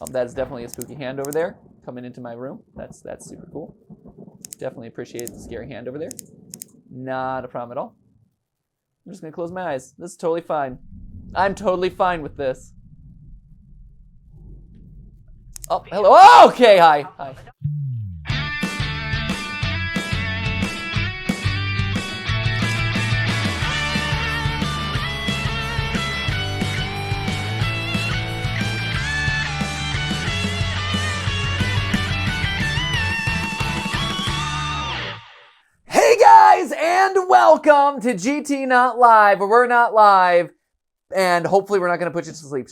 That is definitely a spooky hand over there coming into my room. That's super cool. Definitely appreciate the scary hand over there. Not a problem at all. I'm just going to close my eyes. This is totally fine. I'm totally fine with this. Oh, hello. Oh, okay, hi. Hey guys, and welcome to GT Not Live, where we're not live, and hopefully we're not going to put you to sleep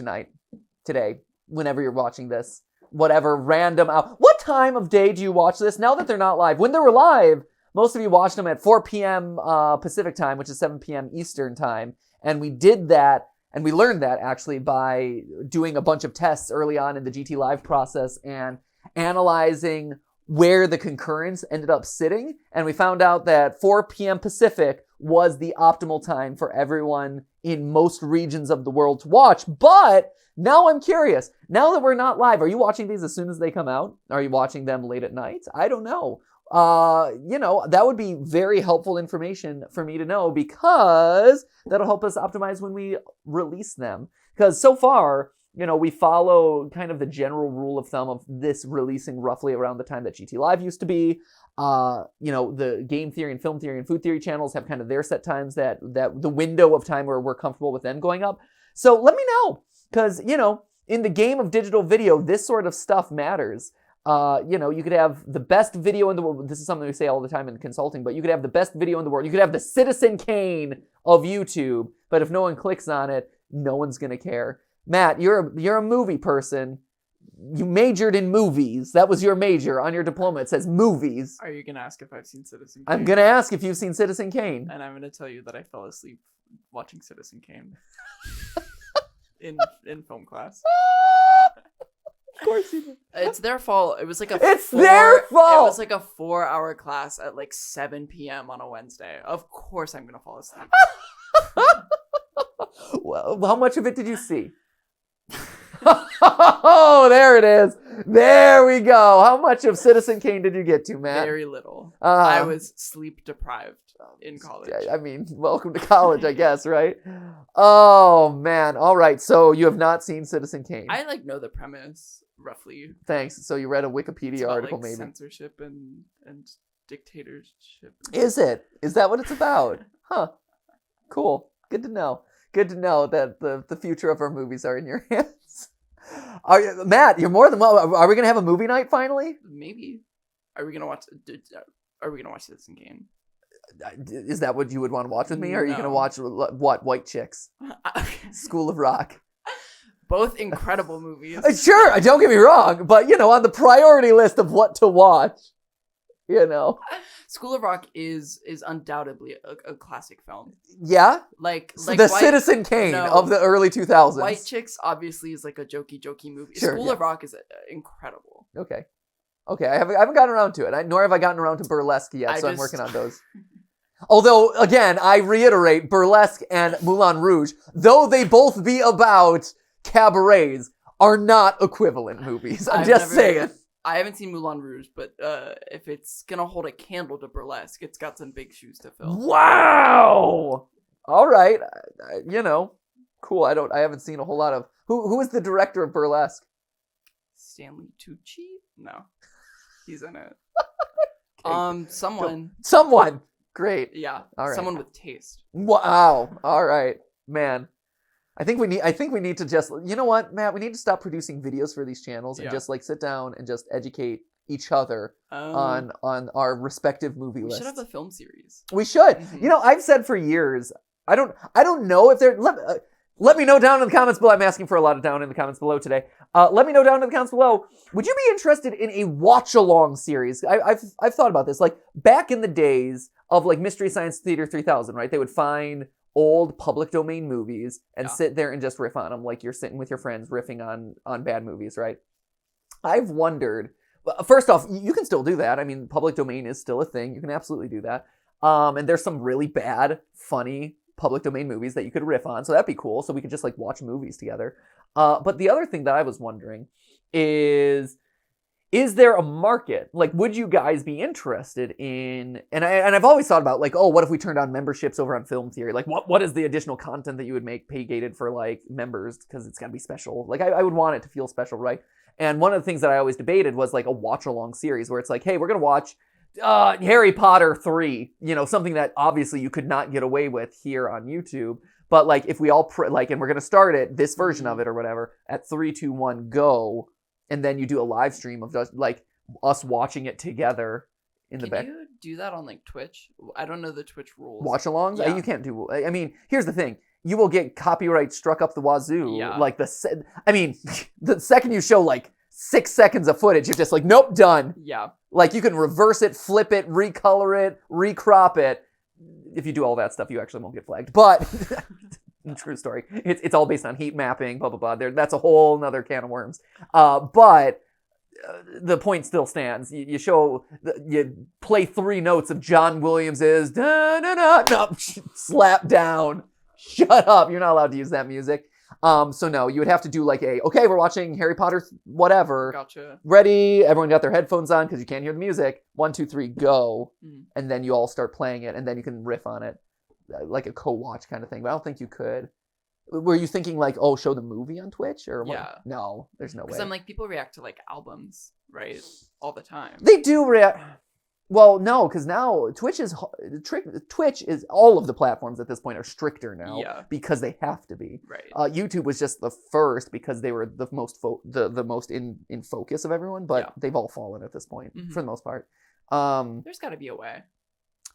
today, whenever you're watching this. Whatever random out. What time of day do you watch this? Now that they're not live. When they were live, most of you watched them at 4 p.m. Pacific time, which is 7 p.m. Eastern time. And we did that, and we learned that actually by doing a bunch of tests early on in the GT Live process and analyzing where the concurrence ended up sitting. And we found out that 4 p.m. Pacific was the optimal time for everyone in most regions of the world to watch. But now I'm curious. Now that we're not live, are you watching these as soon as they come out? Are you watching them late at night? I don't know. That would be very helpful information for me to know, because that'll help us optimize when we release them. Because so far, we follow kind of the general rule of thumb of this releasing roughly around the time that GT Live used to be. The game theory and film theory and food theory channels have kind of their set times that the window of time where we're comfortable with them going up. So let me know. Because, in the game of digital video, this sort of stuff matters. You could have the best video in the world. This is something we say all the time in consulting, but you could have the best video in the world. You could have the Citizen Kane of YouTube, but if no one clicks on it, no one's going to care. Matt, you're a movie person. You majored in movies. That was your major on your diploma. It says movies. Are you going to ask if I've seen Citizen Kane? I'm going to ask if you've seen Citizen Kane. And I'm going to tell you that I fell asleep watching Citizen Kane. in film class. Of course you did. It's their fault. It was like their fault. It was like a 4-hour class at like 7 p.m. on a Wednesday. Of course I'm gonna fall asleep. Well, how much of it did you see? Oh, there it is. There we go. How much of Citizen Kane did you get to, Matt? Very little. I was sleep deprived in college. I mean, welcome to college, I guess, right? Oh, man. All right. So you have not seen Citizen Kane. I know the premise roughly. Thanks. So you read a Wikipedia article, maybe. Censorship and dictatorship. Is it? Is that what it's about? Huh. Cool. Good to know. Good to know that the future of our movies are in your hands. Matt, you're more than well. Are we gonna have a movie night finally? Maybe. Are we gonna watch Citizen Kane? Is that what you would want to watch with me? Or are you gonna watch what? White Chicks, School of Rock. Both incredible movies. Sure, don't get me wrong, but on the priority list of what to watch, School of Rock is undoubtedly a classic film. Yeah? Like Citizen Kane of the early 2000s. White Chicks obviously is like a jokey movie. Sure, School of Rock is incredible. Okay, I haven't gotten around to it. Nor have I gotten around to Burlesque yet, I'm working on those. Although, again, I reiterate, Burlesque and Moulin Rouge, though they both be about cabarets, are not equivalent movies. I'm just saying. I haven't seen Moulin Rouge, but if it's gonna hold a candle to Burlesque, it's got some big shoes to fill. Wow! All right, cool. I haven't seen a whole lot of. Who is the director of Burlesque? Stanley Tucci? No, he's in it. Okay. Someone. Great. Yeah. All right. Someone with taste. Wow. All right, man. I think we need to just, you know what, Matt? We need to stop producing videos for these channels and just sit down and just educate each other on our respective movie lists. We should have a film series. We should. Mm-hmm. I've said for years, I don't know if there. Let me know down in the comments below. I'm asking for a lot of down in the comments below today. Let me know down in the comments below. Would you be interested in a watch-along series? I've thought about this. Like back in the days of like Mystery Science Theater 3000, right? They would find old public domain movies and sit there and just riff on them like you're sitting with your friends riffing on bad movies, right? I've wondered, first off, you can still do that. I mean, public domain is still a thing. You can absolutely do that. And there's some really bad, funny public domain movies that you could riff on. So that'd be cool. So we could just like watch movies together. But the other thing that I was wondering is there a market? Like, would you guys be interested in, and I've always thought about like, oh, what if we turned on memberships over on Film Theory? Like, what is the additional content that you would make pay gated for like members? Because it's got to be special. Like, I would want it to feel special, right? And one of the things that I always debated was like a watch along series where it's like, hey, we're going to watch Harry Potter 3, you know, something that obviously you could not get away with here on YouTube. But like, if we all and we're going to start it, this version of it or whatever, at 3, 2, 1, go. And then you do a live stream of just like us watching it together in the back. Can you do that on like Twitch? I don't know the Twitch rules. Watch alongs? Yeah. You can't do. I mean, here's the thing: you will get copyright struck up the wazoo. Yeah. Like the second you show like 6 seconds of footage, you're just like, nope, done. Yeah. Like you can reverse it, flip it, recolor it, recrop it. If you do all that stuff, you actually won't get flagged. But true story. It's all based on heat mapping, blah, blah, blah. That's a whole nother can of worms. But the point still stands. You play 3 notes of John Williams's no, slap down. Shut up. You're not allowed to use that music. So no, you would have to do like okay, we're watching Harry Potter, whatever. Gotcha. Ready? Everyone got their headphones on because you can't hear the music. 1, 2, 3, go. Mm. And then you all start playing it and then you can riff on it. Like a co-watch kind of thing, but I don't think you could. Were you thinking like, oh, show the movie on Twitch or what? Yeah. No, there's no way. Because I'm like, people react to like albums, right, all the time. They do react. Well, no, because now Twitch is all of the platforms at this point are stricter now. Yeah. Because they have to be. Right. YouTube was just the first because they were the most the most in focus of everyone, but they've all fallen at this point for the most part. There's got to be a way.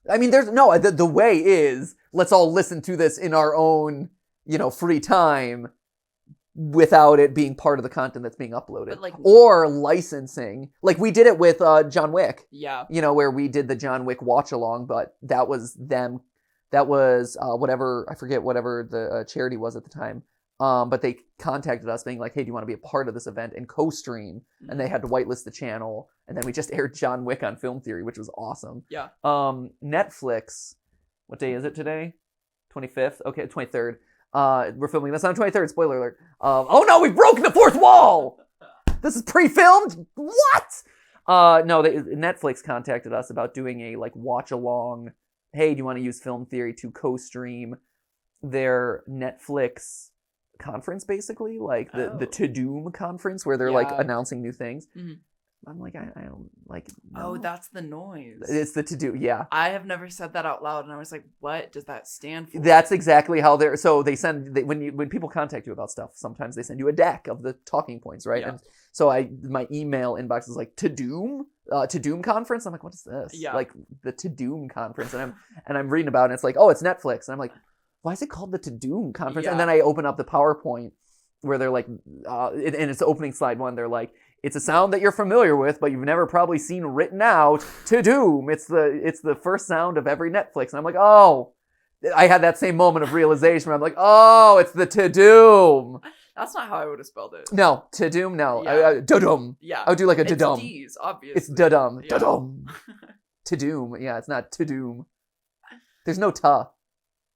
I mean, the way is let's all listen to this in our own, free time without it being part of the content that's being uploaded. But or licensing. Like we did it with John Wick. Yeah. Where we did the John Wick watch along, but that was them. That was whatever, I forget whatever the charity was at the time. But they contacted us being like, hey, do you want to be a part of this event and co-stream? Mm-hmm. And they had to whitelist the channel. And then we just aired John Wick on Film Theory, which was awesome. Yeah. Netflix, what day is it today? 25th? Okay, 23rd. We're filming this on 23rd, spoiler alert. Oh no, we've broken the fourth wall! This is pre-filmed? What? No, Netflix contacted us about doing a watch along. Hey, do you want to use Film Theory to co-stream their Netflix conference, basically, the To Doom conference where they're announcing new things. Mm-hmm. I'm like, I don't like. No. Oh, that's the noise. It's the To Do, yeah. I have never said that out loud, and I was like, what does that stand for? That's exactly how they're. So they send when people contact you about stuff, sometimes they send you a deck of the talking points, right? Yeah. And so my email inbox is like To Doom. To Doom conference. I'm like, what is this? Yeah. Like the To Doom conference, and I'm reading about it. And it's like, oh, it's Netflix, and I'm like, why is it called the To Doom conference? Yeah. And then I open up the PowerPoint where they're like, and it's the opening slide 1. They're like, it's a sound that you're familiar with, but you've never probably seen written out. To Doom. It's the first sound of every Netflix. And I'm like, oh, I had that same moment of realization where I'm like, oh, it's the To Doom. That's not how I would have spelled it. No, To Doom, no. Yeah. Dudum. Yeah. I would do like a Dudum. It's D's, obviously. It's Dudum. Yeah. Dudum. To Doom. Yeah, it's not To Doom. There's no ta.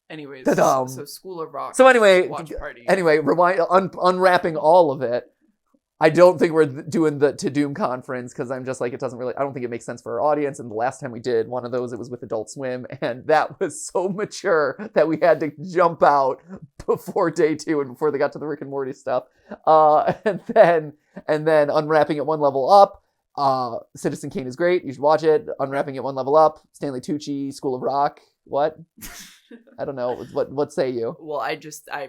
Anyways, Dudum. So School of Rock. So anyway, watch party. Rewind, unwrapping all of it. I don't think we're doing the To Doom conference because I'm just like, I don't think it makes sense for our audience. And the last time we did one of those, it was with Adult Swim. And that was so mature that we had to jump out before day 2 and before they got to the Rick and Morty stuff. And then unwrapping it one level up. Citizen Kane is great. You should watch it. Unwrapping it one level up. Stanley Tucci, School of Rock. What? I don't know. What say you? Well, I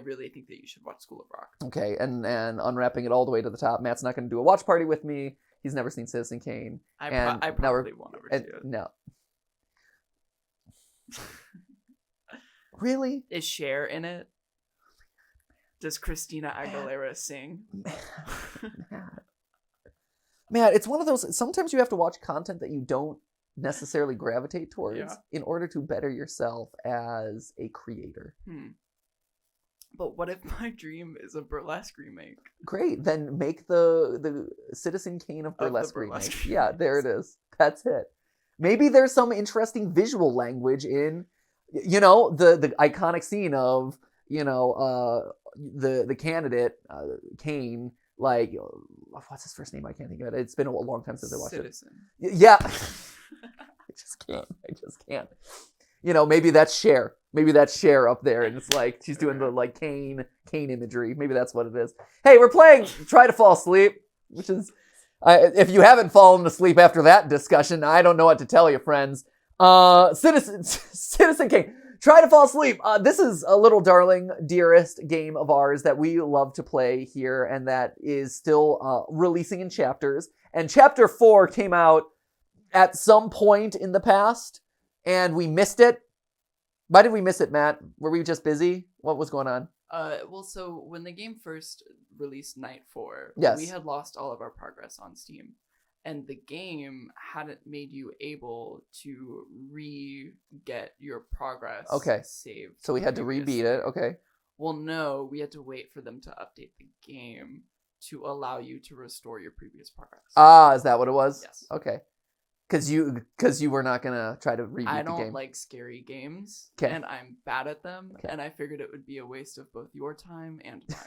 really think that you should watch School of Rock. Okay, and unwrapping it all the way to the top. Matt's not going to do a watch party with me. He's never seen Citizen Kane. I probably won't ever see it. No. Really? Is Cher in it? Does Christina Aguilera sing? Matt, it's one of those. Sometimes you have to watch content that you don't necessarily gravitate towards in order to better yourself as a creator. But what if my dream is a burlesque remake? Great, then make the Citizen Kane of burlesque remake. Yeah, there it is. That's it. Maybe there's some interesting visual language in, You know, the iconic scene of, the candidate, Kane, like, what's his first name? I can't think of it. It's been a long time since I watched Citizen. it. Yeah. I just can't. Maybe that's Cher. Maybe that's Cher up there, and it's like she's doing the like Kane imagery. Maybe that's what it is. Hey, we're playing Try to Fall Asleep, which is, if you haven't fallen asleep after that discussion, I don't know what to tell you, friends. Citizen Kane. Try to Fall Asleep. This is a little darling, dearest game of ours that we love to play here, and that is still releasing in chapters. And chapter 4 came out at some point in the past, and we missed it. Why did we miss it, Matt? Were we just busy? What was going on? Well, so when the game first released Night 4, Yes. we had lost all of our progress on Steam. And the game hadn't made you able to re-get your progress saved. So we had to rebeat it, okay. Well, no, we had to wait for them to update the game to allow you to restore your previous progress. Ah, is that what it was? Yes. Okay. Because you were not going to try to rebeat the game. I don't like scary games, and I'm bad at them, and I figured it would be a waste of both your time and mine.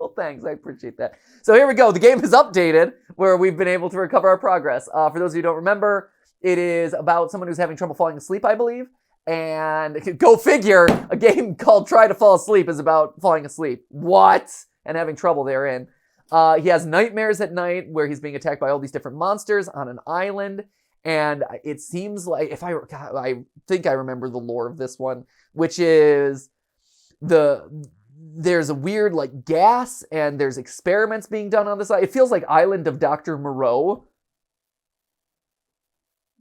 Well, thanks. I appreciate that. So here we go. The game is updated, where we've been able to recover our progress. For those of you who don't remember, it is about someone who's having trouble falling asleep, I believe. And go figure, a game called Try to Fall Asleep is about falling asleep. What? And having trouble therein. He has nightmares at night where he's being attacked by all these different monsters on an island. And it seems like, I think I remember the lore of this one, which is there's a weird like gas and there's experiments being done on this island. It feels like Island of Dr. Moreau.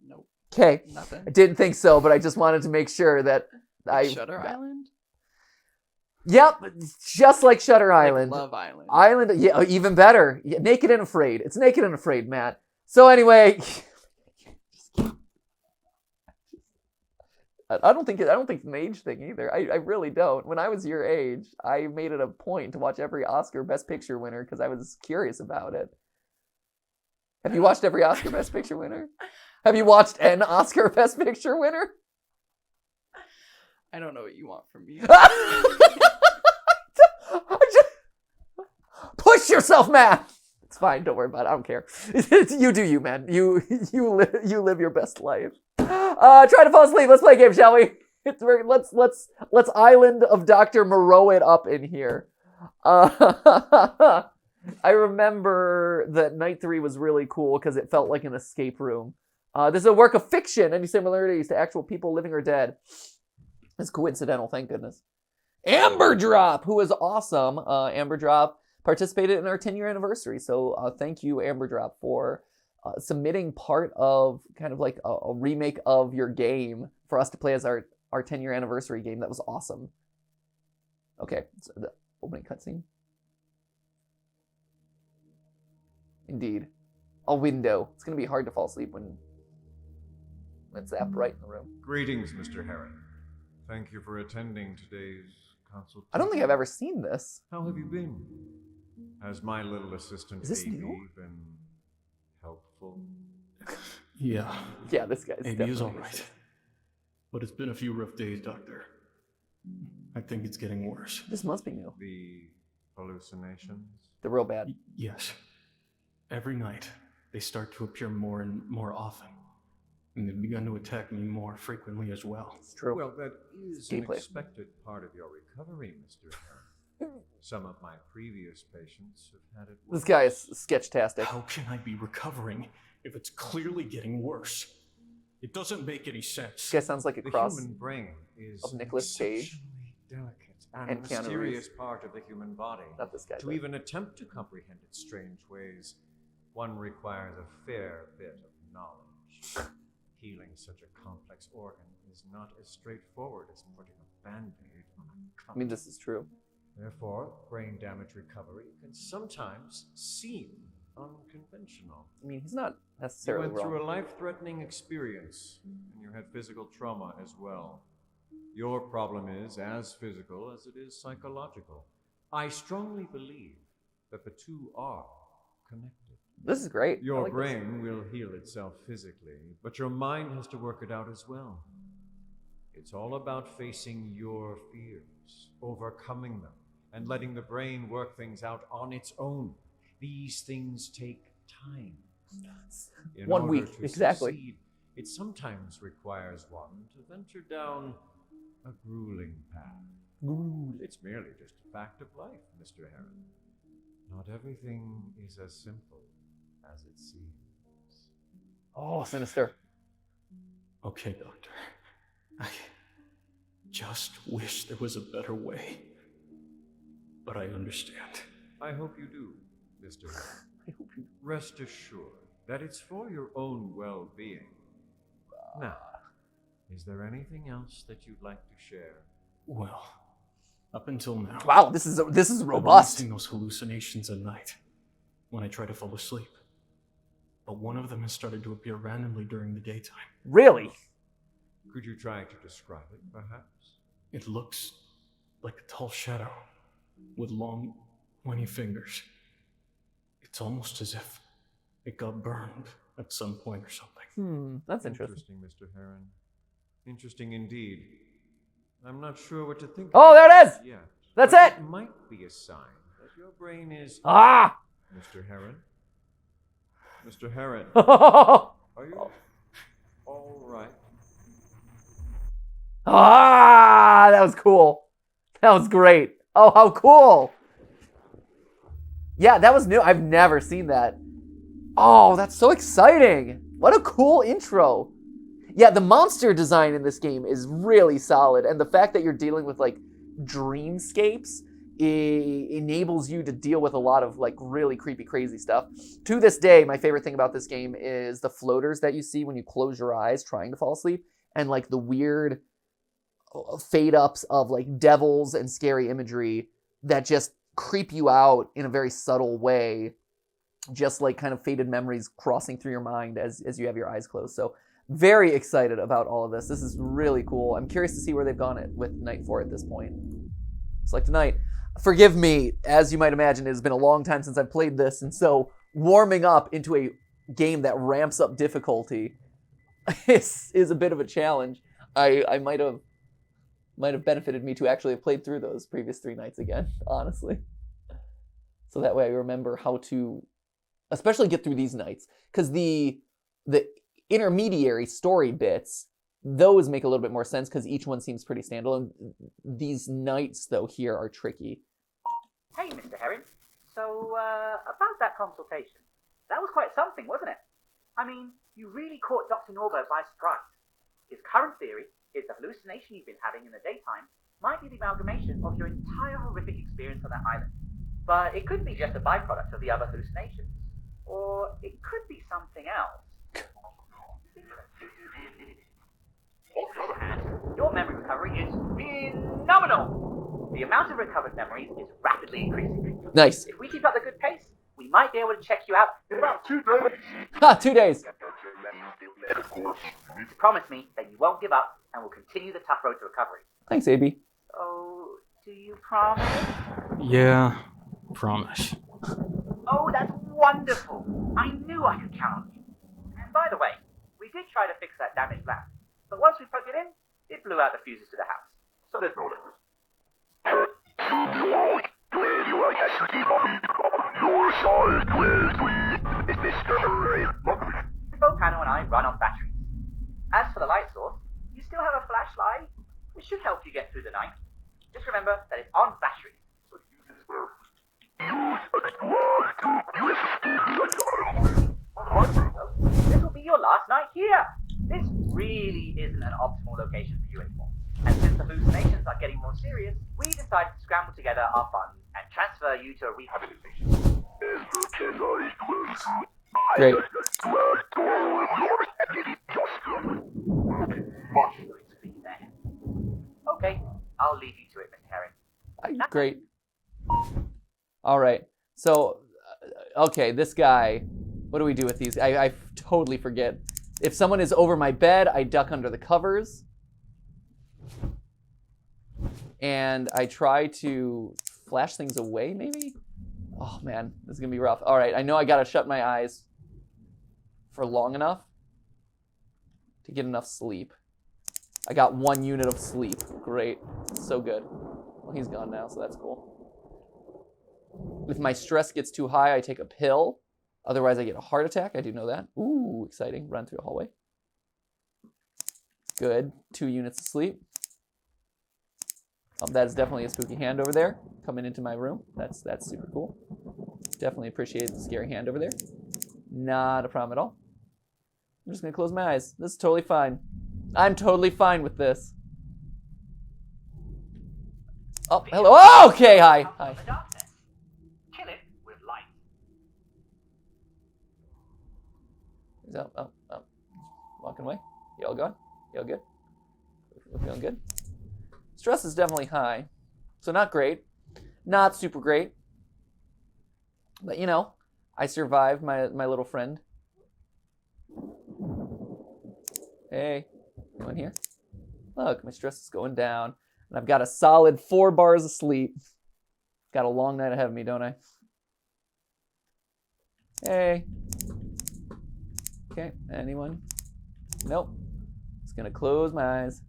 Nope. Okay. Nothing. I didn't think so, but I just wanted to make sure that Shutter Island? Yep, just like Shutter Island. Like Love Island. Island, yeah, even better. Yeah, Naked and Afraid. It's Naked and Afraid, Matt. So anyway, I don't think it's an age thing either. I really don't. When I was your age, I made it a point to watch every Oscar Best Picture winner because I was curious about it. Have you watched every Oscar Best Picture winner? Have you watched an Oscar Best Picture winner? I don't know what you want from me. Push yourself, Matt. It's fine. Don't worry about it. I don't care. You do you, man. You live your best life. Try to fall asleep. Let's play a game, shall we? Let's Island of Dr. Moreau it up in here. I remember that Night 3 was really cool because it felt like an escape room. This is a work of fiction. Any similarities to actual people living or dead? It's coincidental, thank goodness. Amber Drop, who is awesome. Amber Drop participated in our 10-year anniversary. So thank you, Amber Drop, for submitting part of kind of like a remake of your game for us to play as our 10-year anniversary game. That was awesome. Okay, so the opening cutscene. Indeed. A window. It's going to be hard to fall asleep when it's that bright in the room. Greetings, Mr. Heron. Thank you for attending today's consultation. I don't think I've ever seen this. How have you been? Has my little assistant Is this Amy new? been helpful? Yeah, Yeah, this guy's Amy definitely is all right. But it's been a few rough days, Doctor. I think it's getting worse. This must be new. The hallucinations? They're real bad. Yes. Every night, they start to appear more and more often. And they've begun to attack me more frequently as well. It's true. Well, that is an Gameplay. expected part of your recovery, Mr. Heron. Some of my previous patients have had it worse. This guy is sketch-tastic. How can I be recovering if it's clearly getting worse? It doesn't make any sense. This guy sounds like a The cross. human brain is of Nicolas Cage exceptionally delicate and and Keanu mysterious Reeves. part of the human body. Not this guy. To but- even attempt to comprehend its strange ways, one requires a fair bit of knowledge. Healing such a complex organ is not as straightforward as putting a band-aid on a cut. I mean, this is true. Therefore, brain damage recovery can sometimes seem unconventional. I mean, he's not You necessarily went through wrong. a life-threatening experience, and you had physical trauma as well. Your problem is as physical as it is psychological. I strongly believe that the two are connected. This is great. I Your like this. brain will heal itself physically, but your mind has to work it out as well. It's all about facing your fears, overcoming them, and letting the brain work things out on its own. These things take time. In 1 order week, to exactly. succeed, it sometimes requires one to venture down a grueling path. It's merely just a fact of life, Mr. Heron. Not everything is as simple as it seems. Oh, sinister. Okay, Doctor. I just wish there was a better way. But I understand. I hope you do, Mr. Heron. Rest assured that it's for your own well-being. Now, is there anything else that you'd like to share? Well, up until now. Wow, this is I've been robust. seeing those hallucinations at night when I try to fall asleep. But one of them has started to appear randomly during the daytime. Really? Could you try to describe it, perhaps? It looks like a tall shadow with long, pointy fingers. It's almost as if it got burned at some point or something. That's interesting. Mr. Heron. Interesting indeed. I'm not sure what to think. Oh, there it is! Yeah. That's but it! It might be a sign that your brain is... Ah! Mr. Heron? Mr. Heron, Ah! are you all right? That was cool. That was great. Oh, how cool. Yeah, that was new. I've never seen that. Oh, that's so exciting. What a cool intro. Yeah, the monster design in this game is really solid. And the fact that you're dealing with like dreamscapes enables you to deal with a lot of like really creepy, crazy stuff. To this day, my favorite thing about this game is the floaters that you see when you close your eyes trying to fall asleep, and like the weird fade ups of like devils and scary imagery that just creep you out in a very subtle way, just like kind of faded memories crossing through your mind as you have your eyes closed. So very excited about all of this. This is really cool. I'm curious to see where they've gone with Night 4 at this point. Select a night. Forgive me, as you might imagine, it has been a long time since I've played this, and so warming up into a game that ramps up difficulty is a bit of a challenge. I might have benefited me to actually have played through those previous 3 nights again, honestly. So that way I remember how to especially get through these nights, because the intermediary story bits, those make a little bit more sense because each one seems pretty standalone. These nights, though, here are tricky. Hey, Mr. Heron. So, about that consultation, that was quite something, wasn't it? I mean, you really caught Dr. Norbo by surprise. His current theory is the hallucination you've been having in the daytime might be the amalgamation of your entire horrific experience on that island. But it could be just a byproduct of the other hallucinations. Or it could be something else. On the other hand, your memory recovery is phenomenal! The amount of recovered memories is rapidly increasing. Nice. If we keep up the good pace, we might be able to check you out in about 2 days. Ha! 2 days. Promise me that you won't give up and will continue the tough road to recovery. Thanks, AB. Oh, do you promise? Yeah, promise. Oh, that's wonderful. I knew I could count on you. And by the way, we did try to fix that damaged lamp, but once we plugged it in, it blew out the fuses to the house. So there's no difference. Both Hannah and I run on batteries. As for the light source, you still have a flashlight, which should help you get through the night. Just remember that it's on batteries. This will be your last night here. This really isn't an optimal location for you anymore. And since the hallucinations are getting more serious, we decided to scramble together our funds and transfer you to a rehabilitation. Great. Okay, I'll leave you to it, Mr. Herring. Great. All right. So, okay, this guy, what do we do with these? I totally forget. If someone is over my bed, I duck under the covers. And I try to flash things away, maybe? Oh, man, this is going to be rough. All right, I know I got to shut my eyes for long enough to get enough sleep. I got 1 unit of sleep. Great. So good. Well, he's gone now, so that's cool. If my stress gets too high, I take a pill. Otherwise, I get a heart attack. I do know that. Ooh, exciting. Run through a hallway. Good. 2 units of sleep. That is definitely a spooky hand over there coming into my room. That's super cool. Definitely appreciate the scary hand over there. Not a problem at all. I'm just going to close my eyes. This is totally fine. I'm totally fine with this. Oh, hello. Oh, okay, hi. Hi. Kill it with light. Oh. Walking away. You all gone? You all good? We're feeling good? Stress is definitely high. So not great. Not super great. But, you know, I survived my little friend. Hey, anyone here? Look, my stress is going down. And I've got a solid 4 bars of sleep. Got a long night ahead of me, don't I? Hey. Okay, anyone? Nope. Just gonna close my eyes.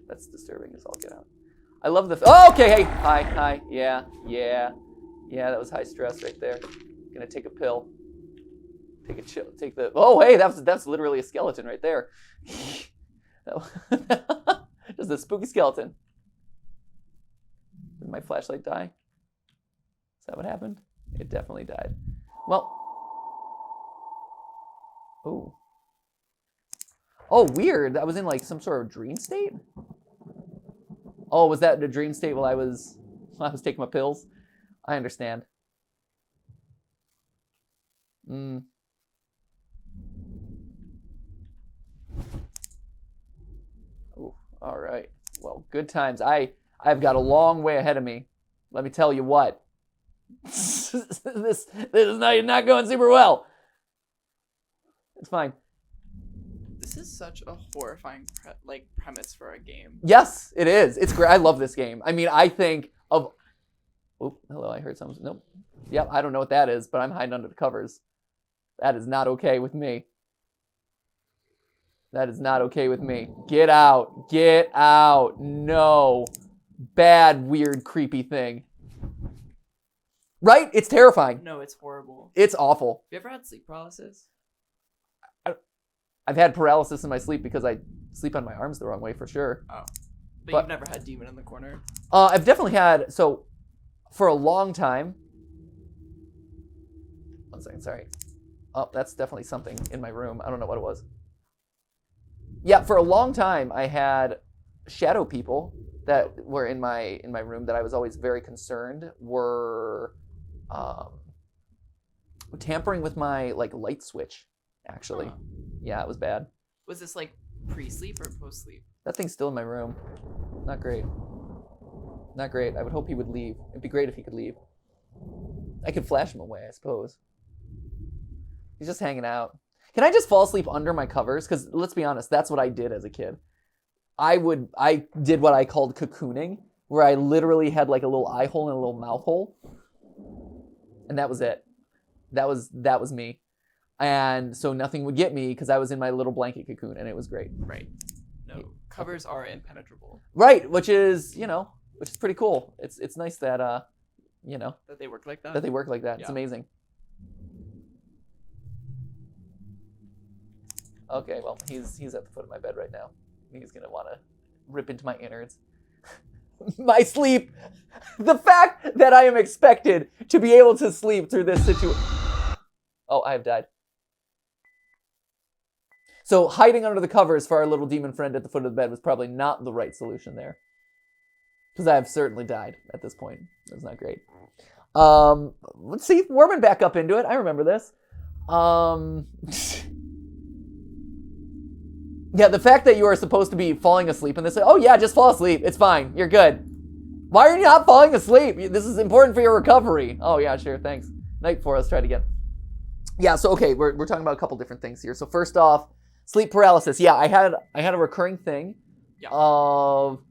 That's disturbing as all get out. I love the... Oh, okay, hey. Hi. Yeah, that was high stress right there. Gonna take a pill. Take a chill. Take the... Oh, hey, that's literally a skeleton right there. Just a spooky skeleton. Did my flashlight die? Is that what happened? It definitely died. Well... Ooh. Oh, weird. I was in like some sort of dream state? Oh, was that the dream state while I was taking my pills? I understand. Ooh, all right. Well, good times. I've got a long way ahead of me. Let me tell you what. this is not going super well. It's fine. This is such a horrifying premise for a game. Yes, it is. It's great. I love this game. I mean, I think of... Oh, hello, I heard something. Nope. Yep, I don't know what that is, but I'm hiding under the covers. That is not okay with me. That is not okay with me. Get out. Get out. No. Bad, weird, creepy thing. Right? It's terrifying. No, it's horrible. It's awful. Have you ever had sleep paralysis? I've had paralysis in my sleep because I sleep on my arms the wrong way for sure. Oh. But you've never had demon in the corner? I've definitely had, so for a long time. 1 second, sorry. Oh, that's definitely something in my room. I don't know what it was. Yeah, for a long time I had shadow people that were in my room that I was always very concerned were tampering with my light switch, actually. Huh. Yeah, it was bad. Was this pre-sleep or post-sleep? That thing's still in my room. Not great. Not great. I would hope he would leave. It'd be great if he could leave. I could flash him away, I suppose. He's just hanging out. Can I just fall asleep under my covers? Because let's be honest, that's what I did as a kid. I did what I called cocooning, where I literally had a little eye hole and a little mouth hole. And that was it. That was me. And so nothing would get me because I was in my little blanket cocoon and it was great. Right. No, covers are impenetrable. Right, which is pretty cool. It's nice that that they work like that. That they work like that. Yeah. It's amazing. Okay, well, he's at the foot of my bed right now. He's gonna want to rip into my innards. My sleep. The fact that I am expected to be able to sleep through this situation. Oh, I have died. So hiding under the covers for our little demon friend at the foot of the bed was probably not the right solution there. Because I have certainly died at this point. That's not great. Let's see, warming back up into it. I remember this. Yeah, the fact that you are supposed to be falling asleep and they say, oh yeah, just fall asleep. It's fine. You're good. Why are you not falling asleep? This is important for your recovery. Oh yeah, sure, thanks. Night 4, let's try it again. Yeah, so okay, we're talking about a couple different things here. So first off, sleep paralysis. Yeah, I had a recurring thing of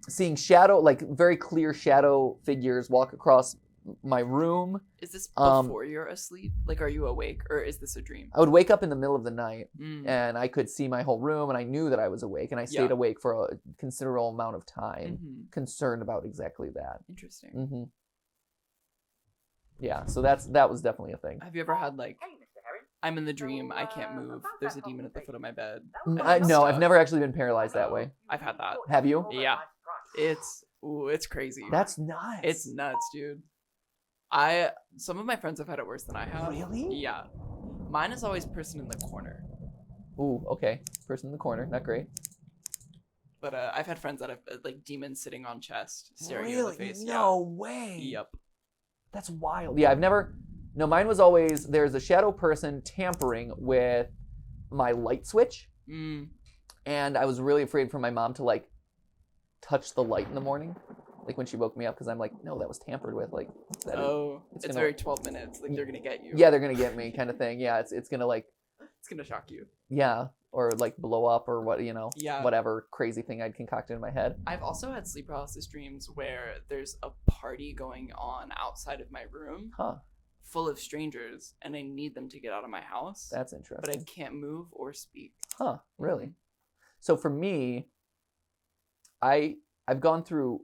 seeing shadow, very clear shadow figures walk across my room. Is this before you're asleep? Like, are you awake, or is this a dream? I would wake up in the middle of the night, and I could see my whole room, and I knew that I was awake, and I stayed awake for a considerable amount of time, concerned about exactly that. Interesting. Yeah, so that was definitely a thing. Have you ever had, like, Hey, Mr. Herring. I'm in the dream, I can't move, there's a demon at the foot of my bed? No, I've never actually been paralyzed that way. I've had that. Have you? Yeah. It's crazy. That's nuts. It's nuts, dude. Some of my friends have had it worse than I have. Really? Yeah. Mine is always person in the corner. Ooh, okay. Person in the corner, not great. But I've had friends that have like demons sitting on chest, staring you in the face. No way. Yep. That's wild. Yeah, I've never. No, mine was always there's a shadow person tampering with my light switch, and I was really afraid for my mom to like touch the light in the morning, like when she woke me up, because I'm like, no, that was tampered with. Like, it's very 12 minutes. Like they're gonna get you. Yeah, they're gonna get me, kind of thing. Yeah, it's gonna like. It's gonna shock you. Yeah, or like blow up or what, Yeah. whatever crazy thing I'd concocted in my head. I've also had sleep paralysis dreams where there's a party going on outside of my room. Full of strangers, and I need them to get out of my house. That's interesting. But I can't move or speak. Really? So for me, I've gone through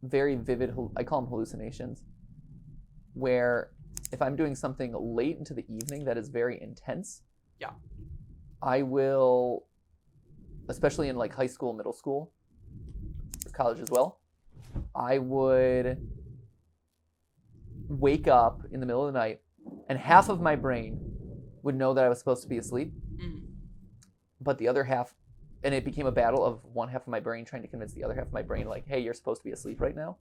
very vivid, I call them hallucinations, where if I'm doing something late into the evening that is very intense, I will, especially in like high school, middle school, college as well, I would wake up in the middle of the night, and half of my brain would know that I was supposed to be asleep, but the other half, and it became a battle of one half of my brain trying to convince the other half of my brain, like, hey, you're supposed to be asleep right now.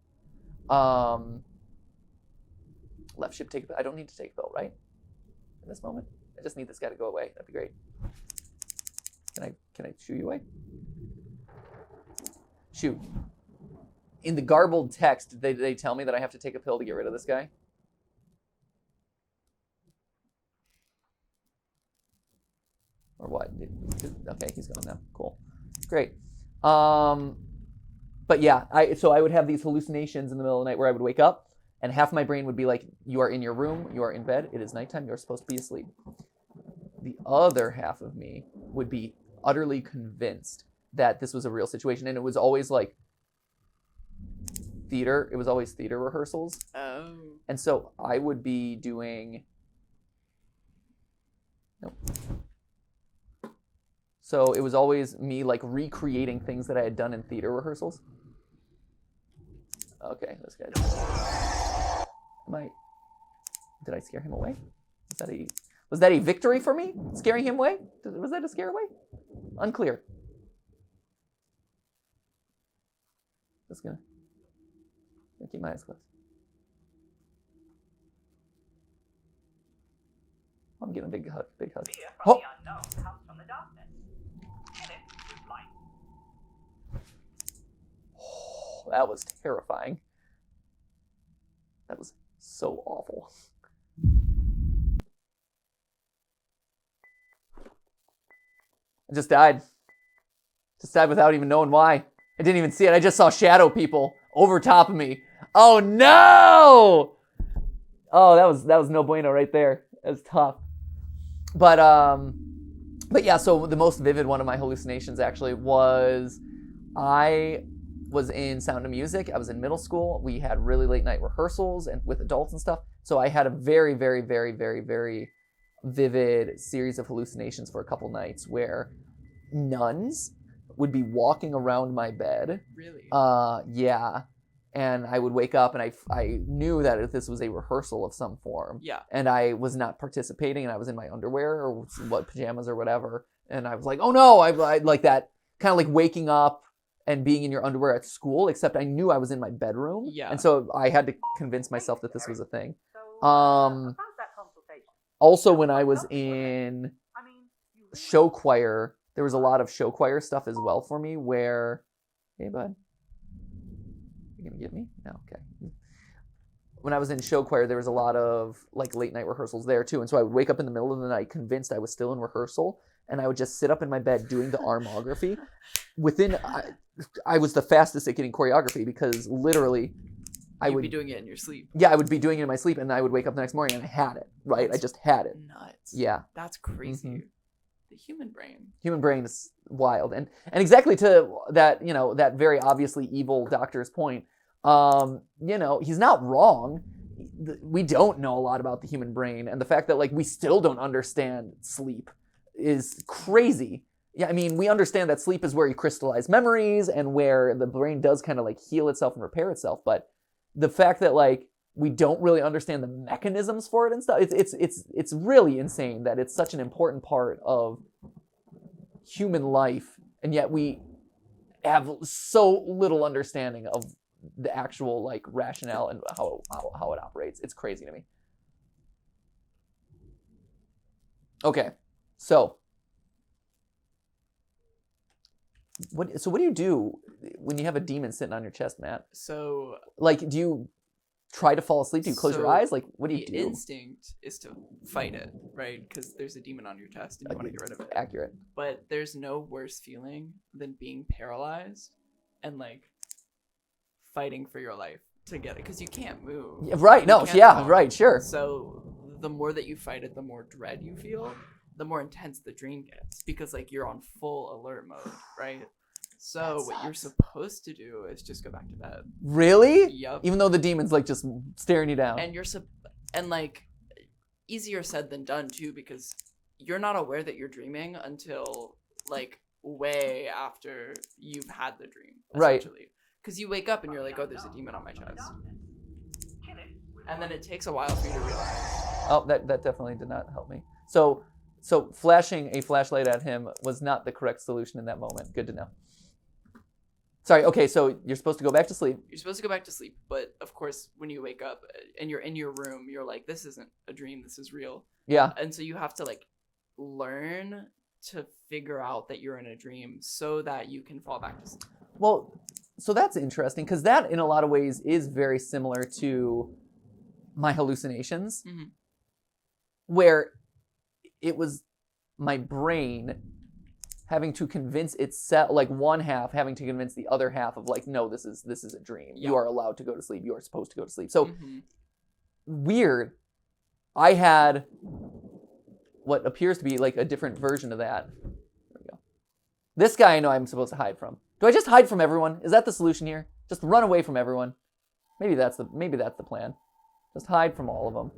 Left ship, take a pill. I don't need to take a pill, right? In this moment, I just need this guy to go away. That'd be great. Can I shoo you away? Shoot. In the garbled text, they tell me that I have to take a pill to get rid of this guy. Or what? Okay, he's gone now. Cool. Great. But yeah, so I would have these hallucinations in the middle of the night where I would wake up, and half of my brain would be like, you are in your room, you are in bed, it is nighttime, you're supposed to be asleep. The other half of me would be utterly convinced that this was a real situation, and it was always like theater. It was always theater rehearsals. Oh. And so I would be doing... Nope. So it was always me like recreating things that I had done in theater rehearsals. Okay, this guy. Did I scare him away? Was that a victory for me? Scaring him away? Was that a scare away? Unclear. Just gonna keep my eyes closed. I'm getting a big hug. Fear from the unknown comes from the darkness. In it is light. Oh, that was terrifying. That was so awful. I just died. Just died without even knowing why. I didn't even see it. I just saw shadow people over top of me. Oh no! Oh, that was no bueno right there. That was tough. But yeah, so the most vivid one of my hallucinations actually was I was in Sound of Music. I was in middle school. We had really late night rehearsals and with adults and stuff. So I had a very, very, very, very, very vivid series of hallucinations for a couple nights where nuns would be walking around my bed. Really? Yeah. And I would wake up and I knew that this was a rehearsal of some form. Yeah. And I was not participating, and I was in my underwear or pajamas or whatever. And I was like, oh no, I like that kind of like waking up and being in your underwear at school, except I knew I was in my bedroom. Yeah. And so I had to convince myself that this was a thing. So, about that consultation. Also, when I was in show choir, there was a lot of show choir stuff as well for me where, hey bud, you gonna get me? No, okay. When I was in show choir, there was a lot of like late night rehearsals there too. And so I would wake up in the middle of the night convinced I was still in rehearsal, and I would just sit up in my bed doing the armography. I was the fastest at getting choreography because literally You'd be doing it in your sleep. Yeah, I would be doing it in my sleep, and I would wake up the next morning and I had it, right? I just had it. Nuts. Yeah. That's crazy. Mm-hmm. The human brain. Human brain is wild. And exactly to that, that very obviously evil doctor's point, he's not wrong. We don't know a lot about the human brain, and the fact that we still don't understand sleep is crazy. Yeah, I mean, we understand that sleep is where you crystallize memories and where the brain does kind of heal itself and repair itself, but the fact that we don't really understand the mechanisms for it and stuff, it's really insane that it's such an important part of human life, and yet we have so little understanding of the actual rationale and how it operates. It's crazy to me. Okay, so what do you do when you have a demon sitting on your chest, Matt? So do you try to fall asleep? Do you close your eyes? What do you do? The instinct is to fight it, right? Because there's a demon on your chest and you want to get rid of it. Accurate. But there's no worse feeling than being paralyzed and fighting for your life to get it, because you can't move. Yeah, right. No. Yeah. Right. Sure. So the more that you fight it, the more dread you feel, the more intense the dream gets, because you're on full alert mode, right? So what you're supposed to do is just go back to bed. Really? Yep. Even though the demon's just staring you down. And easier said than done too, because you're not aware that you're dreaming until way after you've had the dream. Right. Because you wake up and you're oh, there's a demon on my chest. And then it takes a while for you to realize. Oh, that definitely did not help me. So flashing a flashlight at him was not the correct solution in that moment. Good to know. Sorry, okay, so you're supposed to go back to sleep. You're supposed to go back to sleep, but of course, when you wake up and you're in your room, you're this isn't a dream, this is real. Yeah. And so you have to learn to figure out that you're in a dream so that you can fall back to sleep. Well, so that's interesting, because that in a lot of ways is very similar to my hallucinations, mm-hmm. where it was my brain having to convince itself, one half having to convince the other half of no, this is a dream. Yeah. You are allowed to go to sleep. You are supposed to go to sleep. So mm-hmm. weird. I had what appears to be a different version of that. There we go. This guy I know I'm supposed to hide from. Do I just hide from everyone? Is that the solution here? Just run away from everyone? Maybe that's the plan. Just hide from all of them.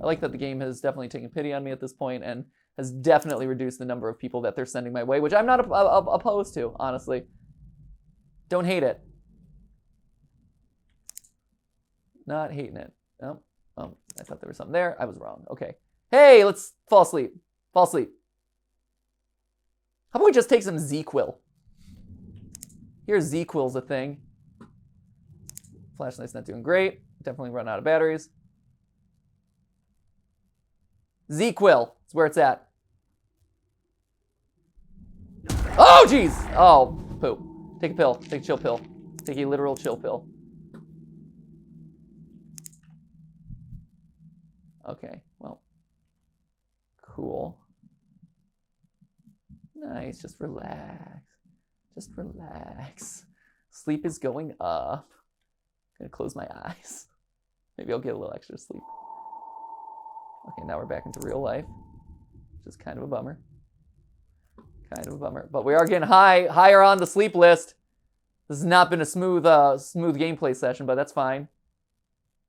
I like that the game has definitely taken pity on me at this point and has definitely reduced the number of people that they're sending my way, which I'm not opposed to, honestly. Don't hate it. Not hating it. Oh, I thought there was something there. I was wrong. Okay. Hey, let's fall asleep. Fall asleep. How about we just take some Z-Quil? Here's Z-Quil's a thing. Flashlight's not doing great. Definitely run out of batteries. Z-Quil is where it's at. Oh, jeez! Oh, poop. Take a pill. Take a chill pill. Take a literal chill pill. Okay, well. Cool. Nice, just relax. Just relax. Sleep is going up. I'm gonna close my eyes. Maybe I'll get a little extra sleep. Okay, now we're back into real life, which is kind of a bummer. But we are getting higher on the sleep list. This has not been a smooth gameplay session, but that's fine.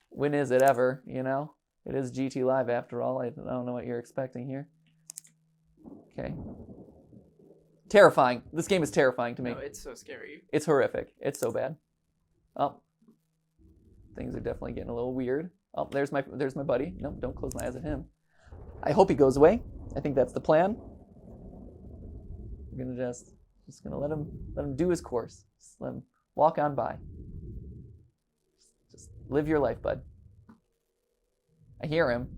When is it ever, It is GT Live after all. I don't know what you're expecting here. Okay. Terrifying. This game is terrifying to me. No, it's so scary. It's horrific. It's so bad. Oh. Things are definitely getting a little weird. Oh, there's my buddy. No, don't close my eyes at him. I hope he goes away. I think that's the plan. I'm gonna just gonna let him do his course. Just let him walk on by. Just live your life, bud. I hear him.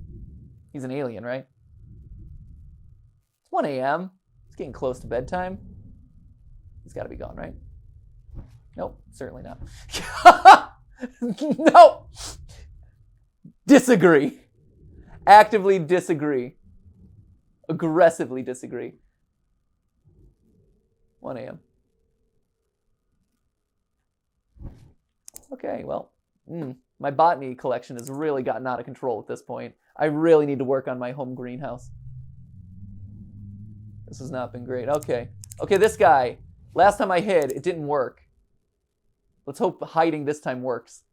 He's an alien, right? It's 1 a.m. It's getting close to bedtime. He's got to be gone, right? Nope, certainly not. No. Disagree. Actively disagree. Aggressively disagree. 1 a.m. Okay, well, my botany collection has really gotten out of control at this point. I really need to work on my home greenhouse. This has not been great. Okay, this guy. Last time I hid, it didn't work. Let's hope hiding this time works.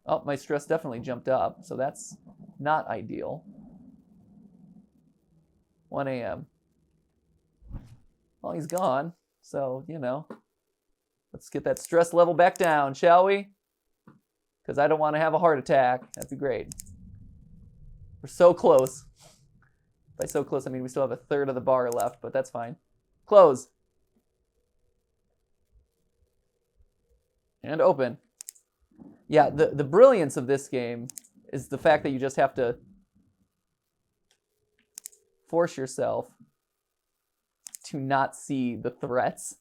Oh, my stress definitely jumped up, so that's not ideal. 1 a.m. Well, he's gone, so, you know. Let's get that stress level back down, shall we? Because I don't want to have a heart attack. That'd be great. We're so close. By so close, I mean we still have a third of the bar left, but that's fine. Close. And open. Yeah, the brilliance of this game is the fact that you just have to force yourself to not see the threats.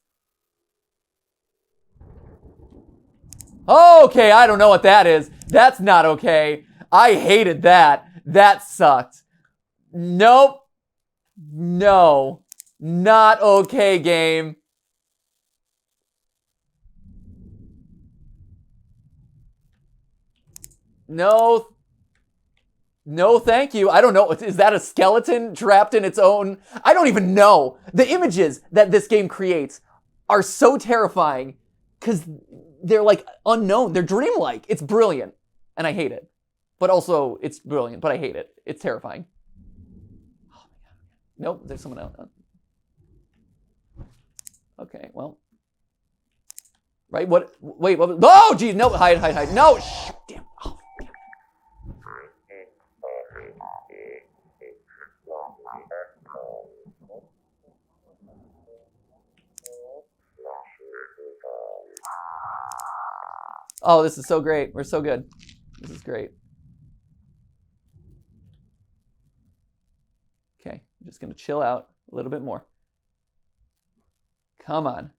Okay, I don't know what that is. That's not okay. I hated that. That sucked. Nope. No. Not okay, game. No. No, thank you. I don't know. Is that a skeleton trapped in its own? I don't even know. The images that this game creates are so terrifying because they're like unknown. They're dreamlike. It's brilliant. And I hate it. But also, it's brilliant, but I hate it. It's terrifying. Oh my God. Nope, there's someone else. Okay, well. Right, what? Wait, what? Oh, geez, no, hide. No, shh, damn. Oh. Oh, this is so great. We're so good. This is great. Okay, I'm just going to chill out a little bit more. Come on.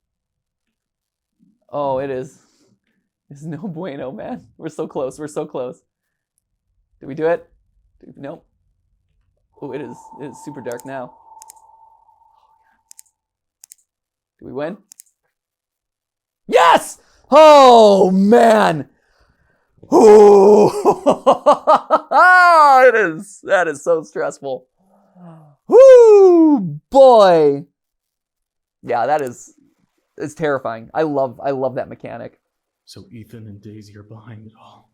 Oh, it is. It's no bueno, man. We're so close. We're so close. Did we do it? Nope. Oh, it is super dark now. Did we win? Yes! Oh, man. Oh, that is so stressful. Woo, boy. Yeah, it's terrifying. I love that mechanic. So Ethan and Daisy are behind it all.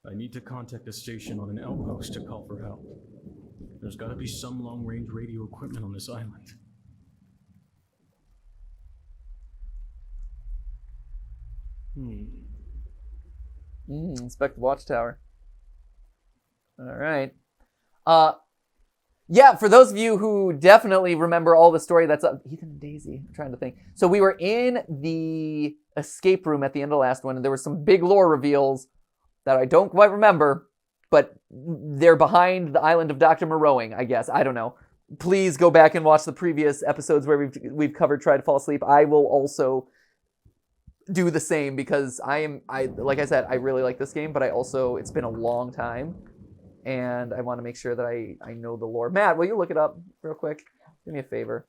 I need to contact a station on an outpost to call for help. There's got to be some long-range radio equipment on this island. Inspect the watchtower. All right. Yeah, for those of you who definitely remember all the story that's up, Ethan and Daisy, I'm trying to think. So we were in the escape room at the end of the last one, and there were some big lore reveals that I don't quite remember, but they're behind the island of Dr. Morrowing, I guess. I don't know. Please go back and watch the previous episodes where we've covered Try to Fall Asleep. I will also do the same because like I said, I really like this game, but it's been a long time. And I want to make sure that I know the lore. Matt, will you look it up real quick? Do me a favor.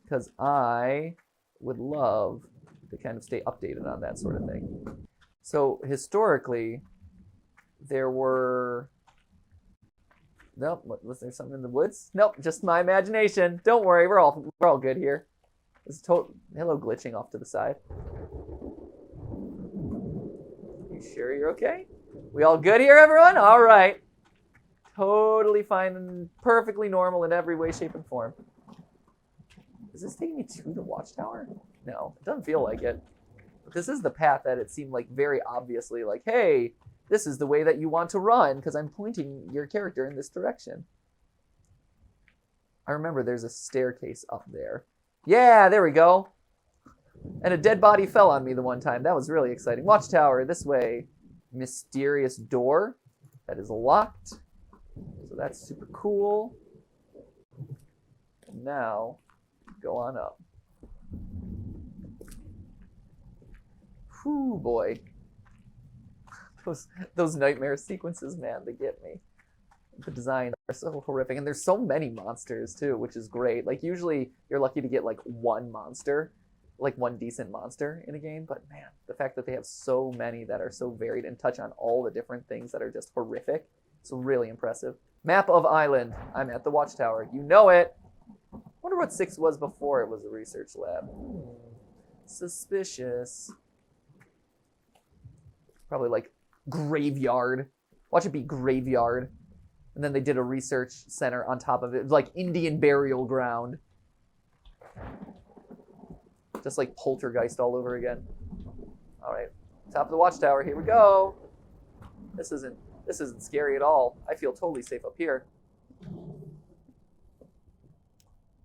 Because I would love to kind of stay updated on that sort of thing. So, historically, there were... Nope, was there something in the woods? Nope, just my imagination. Don't worry, we're all good here. It's hello glitching off to the side. You sure you're okay? We all good here, everyone? All right. Totally fine and perfectly normal in every way, shape, and form. Is this taking me to the watchtower? No, it doesn't feel like it. But this is the path that it seemed like very obviously like, hey, this is the way that you want to run because I'm pointing your character in this direction. I remember there's a staircase up there. Yeah, there we go. And a dead body fell on me the one time. That was really exciting. Watchtower, this way. Mysterious door that is locked. So that's super cool. And now, go on up. Whew, boy. Those nightmare sequences, man, they get me. The design. They're so horrific, and there's so many monsters too, which is great. Like usually you're lucky to get like one monster, like one decent monster in a game, but man, the fact that they have so many that are so varied and touch on all the different things that are just horrific, it's really impressive. Map of island. I'm at the watchtower. You know it. Wonder what 6 was before it was a research lab. Suspicious. Probably like graveyard. Watch it be graveyard. And then they did a research center on top of it, like Indian burial ground. Just like Poltergeist all over again. All right, top of the watchtower. Here we go. This isn't scary at all. I feel totally safe up here.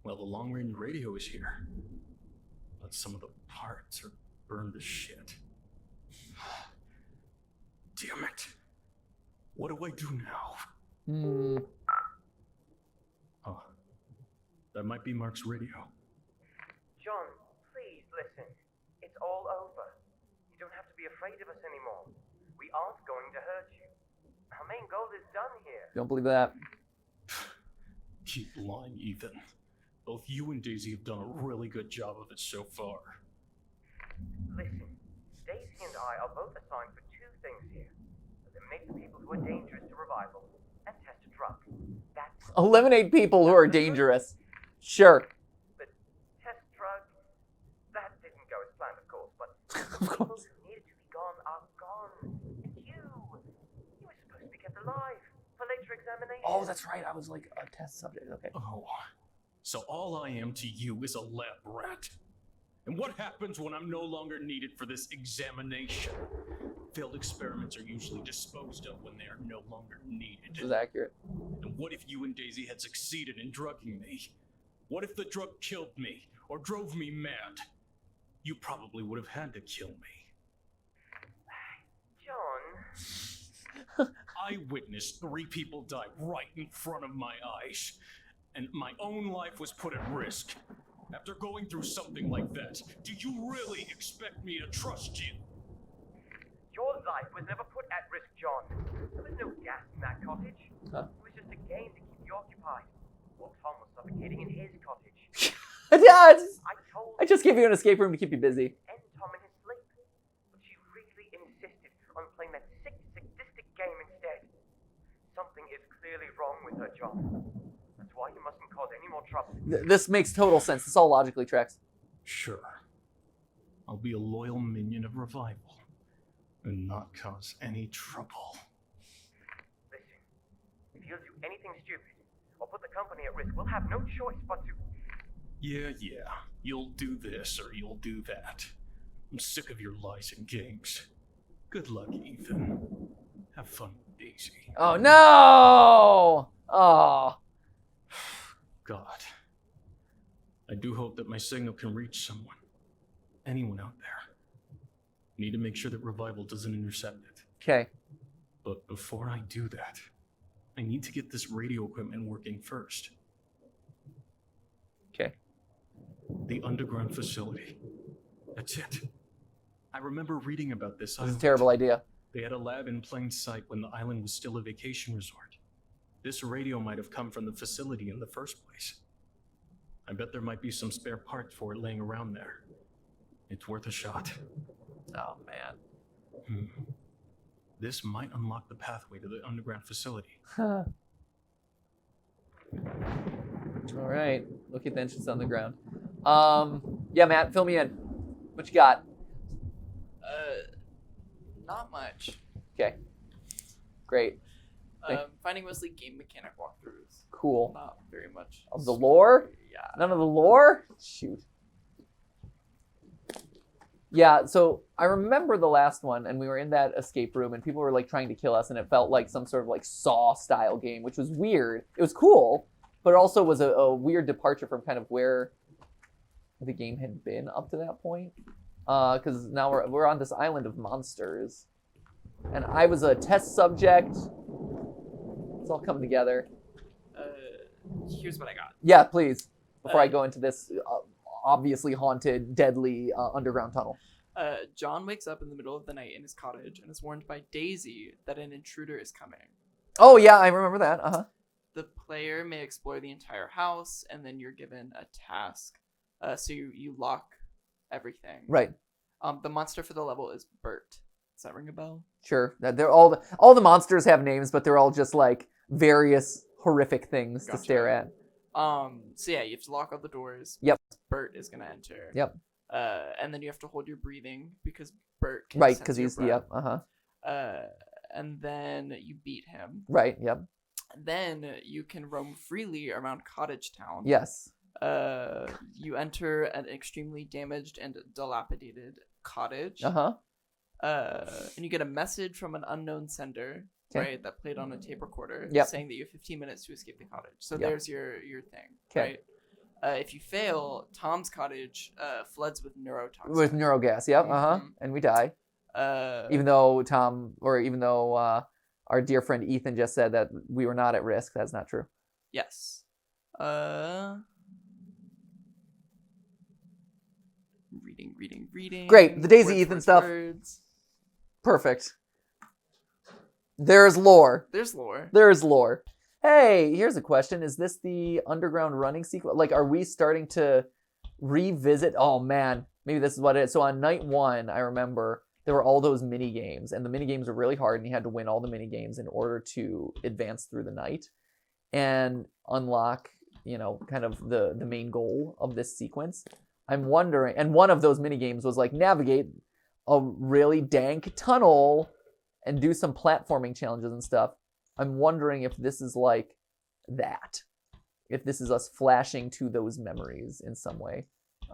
Well, the long-range radio is here, but some of the parts are burned to shit. Damn it. What do I do now? Oh, that might be Mark's radio. John, please listen. It's all over. You don't have to be afraid of us anymore. We aren't going to hurt you. Our main goal is done here. Don't believe that. Keep lying, Ethan. Both you and Daisy have done a really good job of it so far. Listen, Daisy and I are both assigned for 2 things here. Eliminate the people who are dangerous to revival and test a drug. That's Eliminate people who are dangerous. Sure. the test drug. That didn't go as planned, of course, but Of people course. who needed to be gone are gone. And you were supposed to be kept alive for later examination. Oh, that's right. I was like a test subject. Okay. Oh, so all I am to you is a lab rat. And what happens when I'm no longer needed for this examination? Failed experiments are usually disposed of when they are no longer needed. This is accurate. And what if you and Daisy had succeeded in drugging me? What if the drug killed me or drove me mad? You probably would have had to kill me. John, I witnessed 3 people die right in front of my eyes, and my own life was put at risk. After going through something like that, do you really expect me to trust you? your life was never put at risk, John. There was no gas in that cottage. Huh? It was just a game to keep you occupied. While Tom was suffocating in his cottage. Yeah, I just gave you an escape room to keep you busy. end Tom in his sleep. But she really insisted on playing that sick, sadistic game instead. Something is clearly wrong with her, John. That's why you mustn't cause any more trouble. This makes total sense. This all logically tracks. Sure. I'll be a loyal minion of revival and not cause any trouble. Listen, if you'll do anything stupid or put the company at risk, we'll have no choice but to... Yeah. You'll do this or you'll do that. I'm sick of your lies and games. Good luck, Ethan. Have fun with Daisy. Oh no! Oh. God. I do hope that my signal can reach someone. Anyone out there. Need to make sure that revival doesn't intercept it. Okay. But before I do that, I need to get this radio equipment working first. Okay. The underground facility. That's it. I remember reading about this This is a island. terrible idea. They had a lab in plain sight when the island was still a vacation resort. This radio might have come from the facility in the first place. I bet there might be some spare parts for it laying around there. It's worth a shot. Oh man. This might unlock the pathway to the underground facility. All right. Look at the entrance on the ground. Yeah, Matt, fill me in. What you got? Not much. Okay. Great. Finding mostly game mechanic walkthroughs. Cool. Not very much. Of the lore? Yeah. None of the lore? Shoot. Yeah, so I remember the last one, and we were in that escape room, and people were like trying to kill us, and it felt like some sort of like Saw style game, which was weird. It was cool, but it also was a weird departure from kind of where the game had been up to that point. Because now we're on this island of monsters, and I was a test subject. It's all coming together. Here's what I got. Yeah, please. Before I go into this obviously haunted, deadly underground tunnel. John wakes up in the middle of the night in his cottage and is warned by Daisy that an intruder is coming. Oh yeah, I remember that. the player may explore the entire house, and then you're given a task. So you lock everything. Right. The monster for the level is Bert. Does that ring a bell? Sure. That they're all the monsters have names, but they're all just like various horrific things to stare at. So yeah, you have to lock all the doors. Yep. Bert is gonna enter. Yep. And then you have to hold your breathing because Bert can Right, sense because your he's breath. yep. And then you beat him. Right. Yep. Then you can roam freely around Cottage Town. Yes. You enter an extremely damaged and dilapidated cottage. And you get a message from an unknown sender, right, that played on a tape recorder, saying that you have 15 minutes to escape the cottage. So there's your thing, right? If you fail, Tom's cottage floods with neurotoxin. With neurogas, yep. And we die. Even though our dear friend Ethan just said that we were not at risk. That's not true. Yes. Reading. Great. The Daisy Ethan stuff. Words. Perfect. There's lore. There's lore. There's lore. Hey, here's a question. Is this the underground running sequence? Like, are we starting to revisit? Oh, man. Maybe this is what it is. So on night 1, I remember there were all those mini games, and the mini games were really hard, and you had to win all the mini games in order to advance through the night and unlock, kind of the main goal of this sequence. I'm wondering, and one of those mini games was like navigate a really dank tunnel and do some platforming challenges and stuff. I'm wondering if this is like that. If this is us flashing to those memories in some way.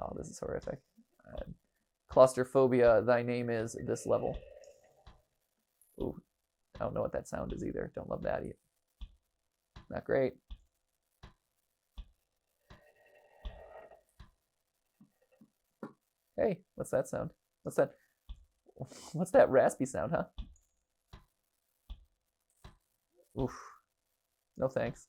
Oh, this is horrific. Claustrophobia, thy name is this level. Ooh, I don't know what that sound is either. Don't love that either. Not great. Hey, what's that sound? What's that raspy sound, huh? Oof. No thanks.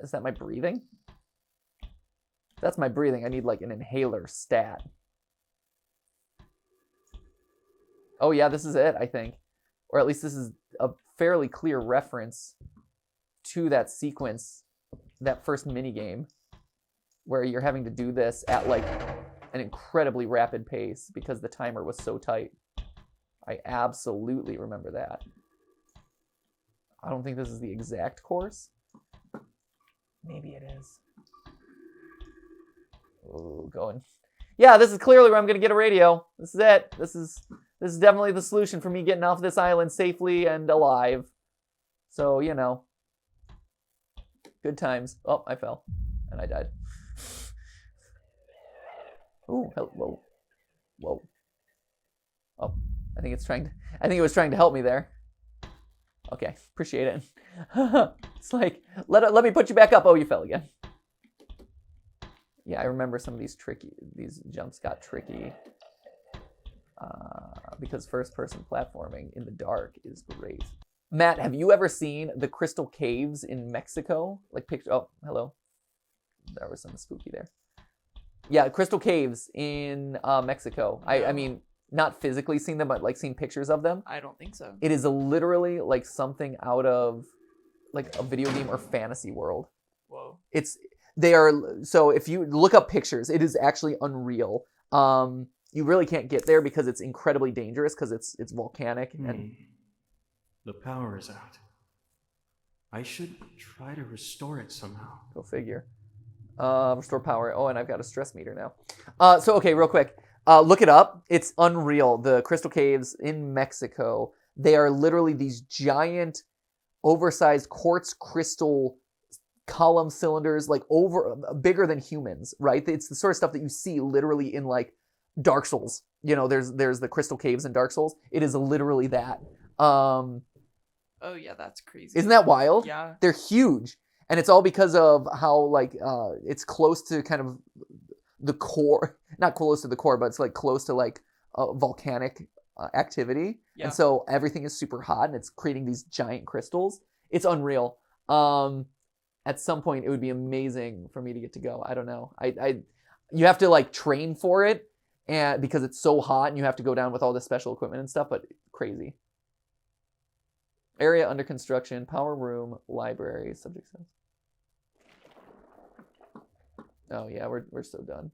Is that my breathing? That's my breathing. I need like an inhaler stat. Oh yeah, this is it, I think. Or at least this is a fairly clear reference to that sequence, that first minigame, where you're having to do this at like an incredibly rapid pace because the timer was so tight. I absolutely remember that. I don't think this is the exact course. Maybe it is. Oh, going. Yeah, this is clearly where I'm going to get a radio. This is it. This is definitely the solution for me getting off this island safely and alive. So, good times. Oh, I fell. And I died. Ooh, whoa. Whoa. Oh, I think it was trying to help me there. Okay, appreciate it. It's like, let me put you back up. Oh, you fell again. Yeah, I remember some of these jumps got tricky. Because first-person platforming in the dark is great. Matt, have you ever seen the Crystal Caves in Mexico? Oh, hello. There was something spooky there. Yeah, Crystal Caves in Mexico. I mean, not physically seen them, but like seen pictures of them. I don't think so. It is literally like something out of like a video game or fantasy world. Whoa. So if you look up pictures, it is actually unreal. You really can't get there because it's incredibly dangerous because it's volcanic and the power is out. I should try to restore it somehow. Go figure. Restore power. Oh, and I've got a stress meter now. So okay, real quick. Look it up. It's unreal. The Crystal Caves in Mexico. They are literally these giant, oversized quartz crystal column cylinders, like bigger than humans, right? It's the sort of stuff that you see literally in like Dark Souls. There's the Crystal Caves in Dark Souls. It is literally that. Oh yeah, that's crazy. Isn't that wild? Yeah. They're huge. And it's all because of how like it's close to kind of the core, not close to the core, but it's like close to like volcanic activity. Yeah. And so everything is super hot and it's creating these giant crystals. It's unreal. At some point it would be amazing for me to get to go. I don't know. You have to like train for it. and because it's so hot and you have to go down with all this special equipment and stuff, but crazy. Area under construction, power room, library, subject says. Oh yeah, we're so done.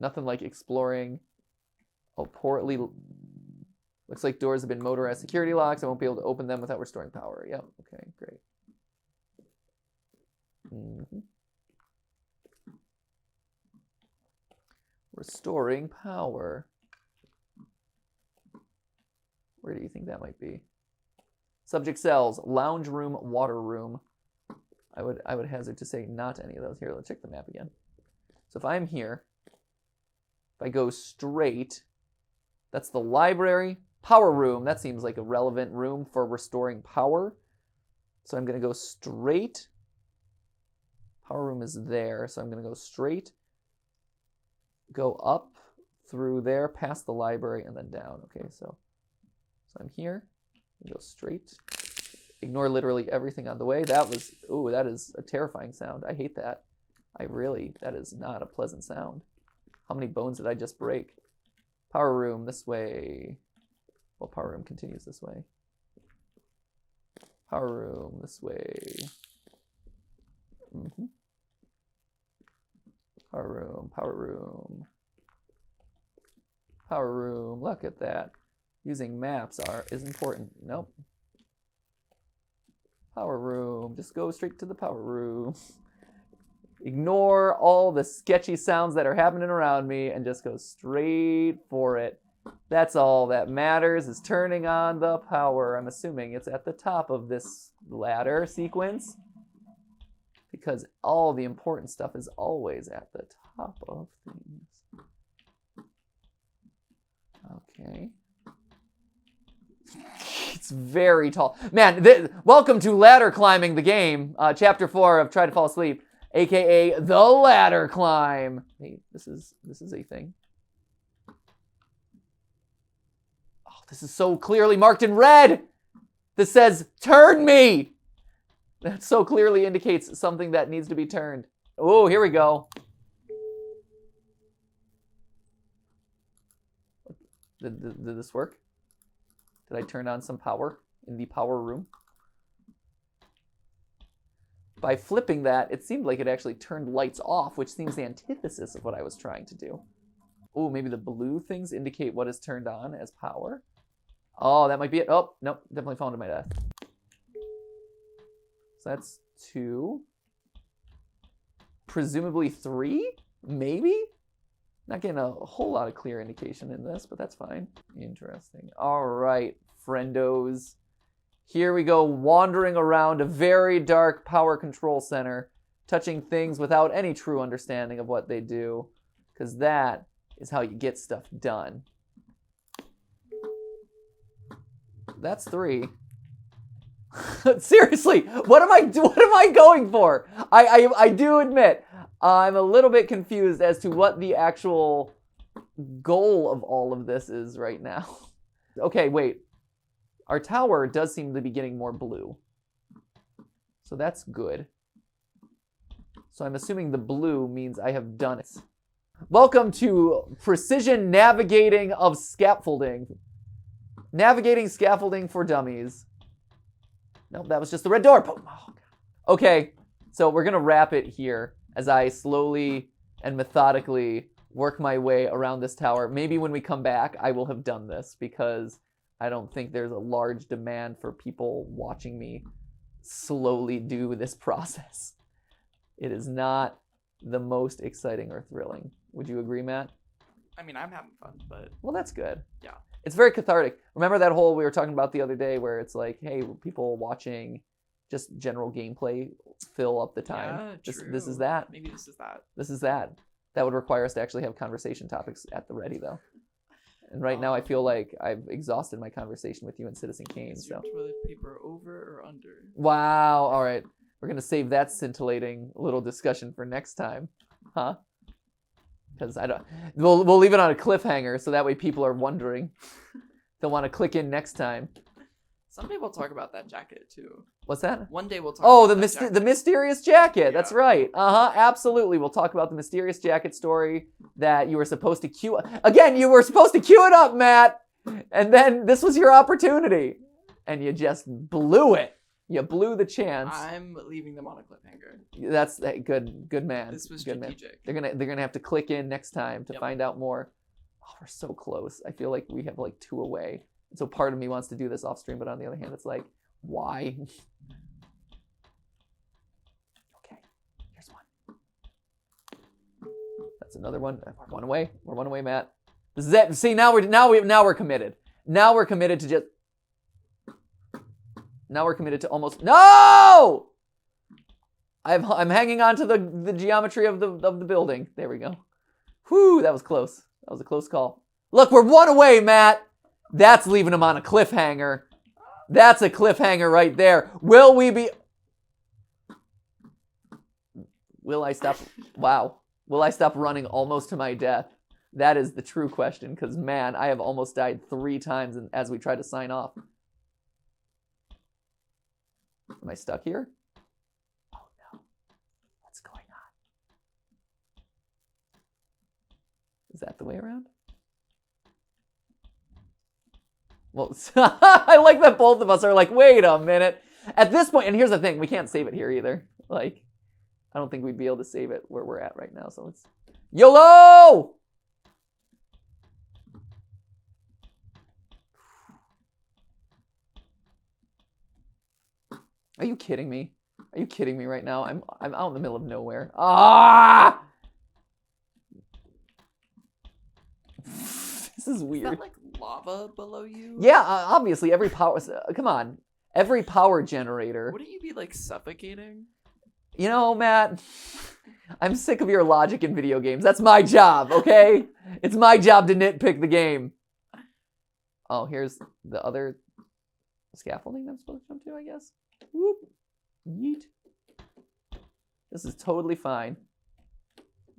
Nothing like exploring. Oh, poorly. Looks like doors have been motorized security locks. I won't be able to open them without restoring power. Yep. Okay, great. Restoring power. Where do you think that might be? Subject cells, lounge room, water room. I would hazard to say not any of those. Here, let's check the map again. So if I'm here, if I go straight, that's the library. Power room, that seems like a relevant room for restoring power. So I'm going to go straight. Power room is there, so I'm going to go straight. Go up through there, past the library, and then down. Okay, so I'm here. Go straight. Ignore literally everything on the way. That was, ooh, that is a terrifying sound. I hate that. That is not a pleasant sound. How many bones did I just break? Power room this way. Well, power room continues this way. Power room this way. Power room, power room. Power room, look at that. Using maps is important. Nope. Power room, just go straight to the power room. Ignore all the sketchy sounds that are happening around me and just go straight for it. That's all that matters, is turning on the power. I'm assuming it's at the top of this ladder sequence, because all the important stuff is always at the top of things. Okay. It's very tall. Man, welcome to Ladder Climbing the Game, Chapter 4 of Try to Fall Asleep, aka The Ladder Climb. Hey, this is a thing. Oh, this is so clearly marked in red. This says, turn me. That so clearly indicates something that needs to be turned. Oh, here we go. Did this work? Did I turn on some power in the power room? By flipping that, it seemed like it actually turned lights off, which seems the antithesis of what I was trying to do. Oh, maybe the blue things indicate what is turned on as power. Oh, that might be it. Oh, nope, definitely fallen to my death. So that's 2. Presumably 3? Maybe? Not getting a whole lot of clear indication in this, but that's fine. Interesting. All right, friendos. Here we go, wandering around a very dark power control center, touching things without any true understanding of what they do, because that is how you get stuff done. That's 3. Seriously, what am I going for? I do admit I'm a little bit confused as to what the actual goal of all of this is right now. Okay, wait. Our tower does seem to be getting more blue. So that's good. So I'm assuming the blue means I have done it. Welcome to Precision Navigating of Scaffolding. Navigating scaffolding for dummies. Nope, that was just the red door. Oh, God. Okay, so we're going to wrap it here as I slowly and methodically work my way around this tower. Maybe when we come back, I will have done this, because I don't think there's a large demand for people watching me slowly do this process. It is not the most exciting or thrilling. Would you agree, Matt? I mean, I'm having fun, but... Well, that's good. Yeah. It's very cathartic. Remember that whole we were talking about the other day where it's like, hey, people watching just general gameplay fill up the time. Yeah, This is that. Maybe this is that. This is that. That would require us to actually have conversation topics at the ready, though. And right now I feel like I've exhausted my conversation with you and Citizen Kane. Is So. your toilet paper over or under? Wow. All right. We're going to save that scintillating little discussion for next time. Huh? Because we'll leave it on a cliffhanger so that way people are wondering. They'll want to click in next time. Someday we'll talk about that jacket too. What's that? One day we'll talk. Oh, about the mysterious jacket. Yeah. That's right. Absolutely. We'll talk about the mysterious jacket story that you were supposed to cue. Again, you were supposed to cue it up, Matt, and then this was your opportunity, and you just blew it. You blew the chance. I'm leaving them on a cliffhanger. That's good man. This was good man. strategic. They're gonna have to click in next time to find out more. Oh, we're so close. I feel like we have like 2 away. And so part of me wants to do this off stream, but on the other hand, it's like, why? Okay, here's one. That's another one. We're 1 away. We're 1 away, Matt. This is it. See, now we're committed. Now we're committed to just. Now we're committed to almost. No! I'm hanging on to the geometry of the building. There we go. Whew, that was close. That was a close call. Look, we're 1 away, Matt. That's leaving him on a cliffhanger. That's a cliffhanger right there. Will we be... Will I stop... Wow. Will I stop running almost to my death? That is the true question, because, man, I have almost died 3 times as we try to sign off. Am I stuck here? Oh, no. What's going on? Is that the way around? Well, I like that both of us are like, wait a minute. At this point, and here's the thing, we can't save it here either. Like, I don't think we'd be able to save it where we're at right now, so let's... YOLO! Are you kidding me? Are you kidding me right now? I'm out in the middle of nowhere. Ah! This is weird. Is that like lava below you? Yeah, obviously every power. Come on, every power generator. Wouldn't you be like suffocating? You know, Matt, I'm sick of your logic in video games. That's my job, okay? It's my job to nitpick the game. Oh, here's the other scaffolding I'm supposed to jump to, I guess. Whoop. Yeet. This is totally fine.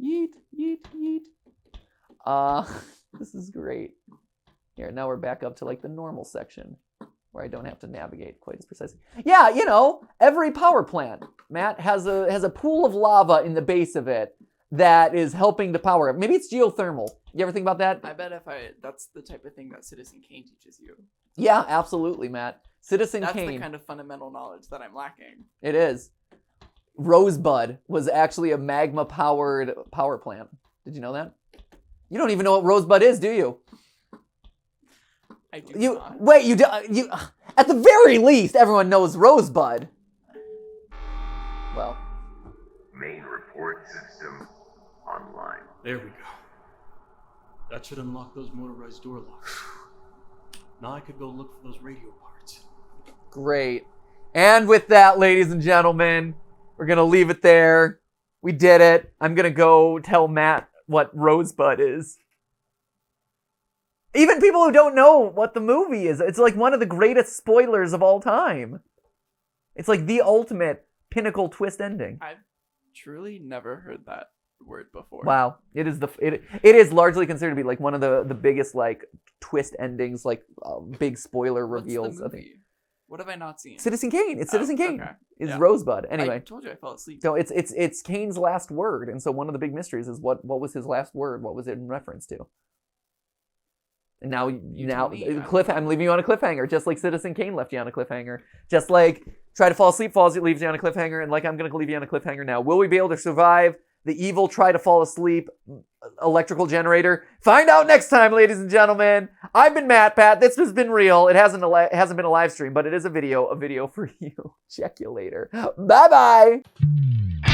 Yeet, yeet, yeet. This is great. Here, now we're back up to like the normal section where I don't have to navigate quite as precisely. Yeah, you know, every power plant, Matt, has a pool of lava in the base of it that is helping to power it. Maybe it's geothermal. You ever think about that? I bet that's the type of thing that Citizen Kane teaches you. Yeah, absolutely, Matt. Citizen That's Kane. the kind of fundamental knowledge that I'm lacking. It is. Rosebud was actually a magma-powered power plant. Did you know that? You don't even know what Rosebud is, do you? I do not. Wait, you at the very least, everyone knows Rosebud. Well. Main report system online. There we go. That should unlock those motorized door locks. Now I could go look for those radio parts. Great. And with that, ladies and gentlemen, we're going to leave it there. We did it. I'm going to go tell Matt what Rosebud is. Even people who don't know what the movie is, it's like one of the greatest spoilers of all time. It's like the ultimate pinnacle twist ending. I've truly never heard that word before. Wow. It is largely considered to be like one of the biggest like twist endings, like big spoiler reveals. What's the movie? I think. What have I not seen? Citizen Kane. It's Citizen Kane. Okay. Is Yeah. Rosebud. Anyway. I told you I fell asleep. So it's Kane's last word, and so one of the big mysteries is what was his last word? What was it in reference to? And now I'm leaving you on a cliffhanger, just like Citizen Kane left you on a cliffhanger. Just like Try to Fall Asleep leaves you on a cliffhanger, and like I'm gonna leave you on a cliffhanger now. Will we be able to survive the evil Try to Fall Asleep electrical generator? Find out next time, ladies and gentlemen. I've been Matt Pat. This has been real. It hasn't been a live stream, but it is a video for you. Check you later. Bye bye.